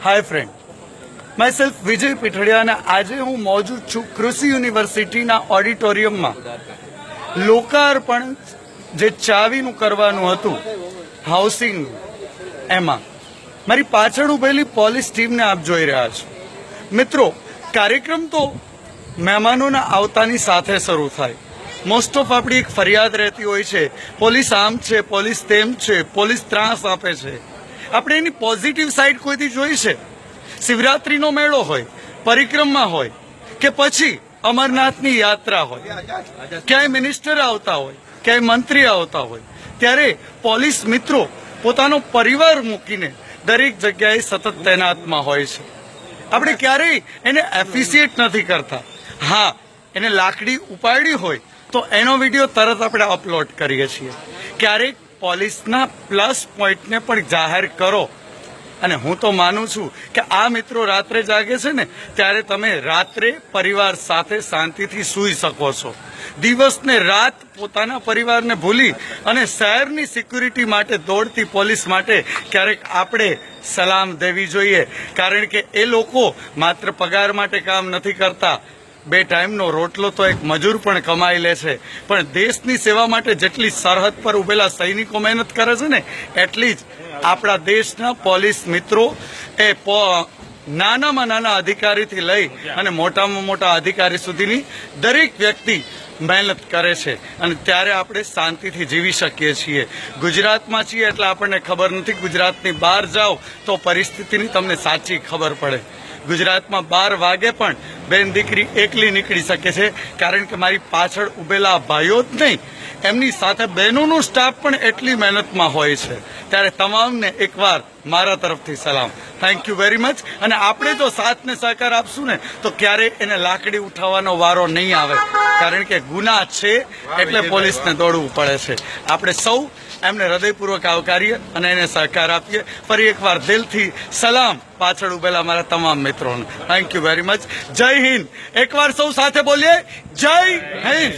Hi friend, my self વિજય પીઠડિયા અને આજે હું મોજૂદ છું કૃષિ યુનિવર્સિટીના ઓડિટોરિયમમાં. લોકાર્પણ જે ચાવીનું કરવાનું હતું હાઉસિંગ, એમાં મારી પાછળ ઉભેલી પોલીસ ટીમને આપ જોઈ રહ્યા છો. મિત્રો, કાર્યક્રમ તો મહેમાનોના આવતાની સાથે શરૂ થાય. મોસ્ટ ઓફ આપણી એક ફરિયાદ રહેતી હોય છે, પોલીસ આમ છે, પોલીસ તેમ છે, પોલીસ ત્રાસ આપે છે. આપણે એની પોઝિટિવ સાઈડ કોઈથી જોઈ છે? શિવરાત્રીનો મેળો હોય, પરિક્રમા હોય કે પછી અમરનાથની યાત્રા હોય, ક્યાંય મિનિસ્ટર આવતા હોય, ક્યાંય મંત્રી આવતા હોય, ત્યારે પોલીસ મિત્રો પોતાનો પરિવાર મૂકીને દરેક જગ્યાએ સતત તૈનાતમાં હોય છે. આપણે ક્યારેય એને એફિશિએટ નથી કરતા. હા, એને લાકડી ઉપાડી હોય તો એનો વિડીયો તરત આપણે અપલોડ કરીએ છીએ. ક્યારેક પોલીસના પ્લસ પોઈન્ટને પણ જાહેર કરો. અને હું તો માનું છું કે આ મિત્રો રાત્રે જાગે છે ને, ત્યારે તમે રાત્રે પરિવાર સાથે શાંતિથી સૂઈ શકો છો. દિવસને રાત પોતાના પરિવારને ભૂલી અને શહેરની સિક્યુરિટી માટે દોડતી પોલીસ માટે ક્યારેક આપણે સલામ દેવી જોઈએ. કારણ કે એ લોકો માત્ર પગાર માટે કામ નથી કરતા. 2 ટાઈમનો રોટલો તો એક મજૂર પણ કમાઈ લે છે, પણ દેશની સેવા માટે જેટલી સરહદ પર ઉભેલા સૈનિકો મહેનત કરે છે ને, એટલી જ આપણા દેશના પોલીસ મિત્રો એ નાનામાં નાના અધિકારીથી લઈ અને મોટામાં મોટા અધિકારી સુધીની દરેક વ્યક્તિ મહેનત કરે છે. અને ત્યારે આપણે શાંતિથી જીવી શકીએ છીએ. ગુજરાતમાં છીએ એટલે આપણને ખબર નથી. ગુજરાતની બહાર જાઓ તો પરિસ્થિતિની તમને સાચી ખબર પડે. ગુજરાતમાં 12 વાગે પણ બેન દીકરી એકલી નીકળી શકે છે, કારણ કે મારી પાછળ ઉભેલા ભાઈઓ જ નહીં, એમની સાથે બહેનોનો સ્ટાફ પણ એટલી મહેનતમાં હોય છે. ત્યારે તમામને એકવાર મારા તરફથી સલામ. Thank you very much. અને આપણે જો સાથ ને સહકાર આપશું ને તો ક્યારેય એને લાકડી ઉઠાવવાનો વારો નહીં આવે, કારણ કે ગુના છે એટલે પોલીસને દોડવું પડે છે. આપણે સૌ એમને હૃદયપૂર્વક આવકારીએ અને એને સહકાર આપીએ. ફરી એકવાર દિલથી સલામ પાછળ ઉભેલા મારા તમામ મિત્રોને. Thank you very much. જય હિન્દ. એકવાર સૌ સાથે બોલીએ, જય હિન્દ.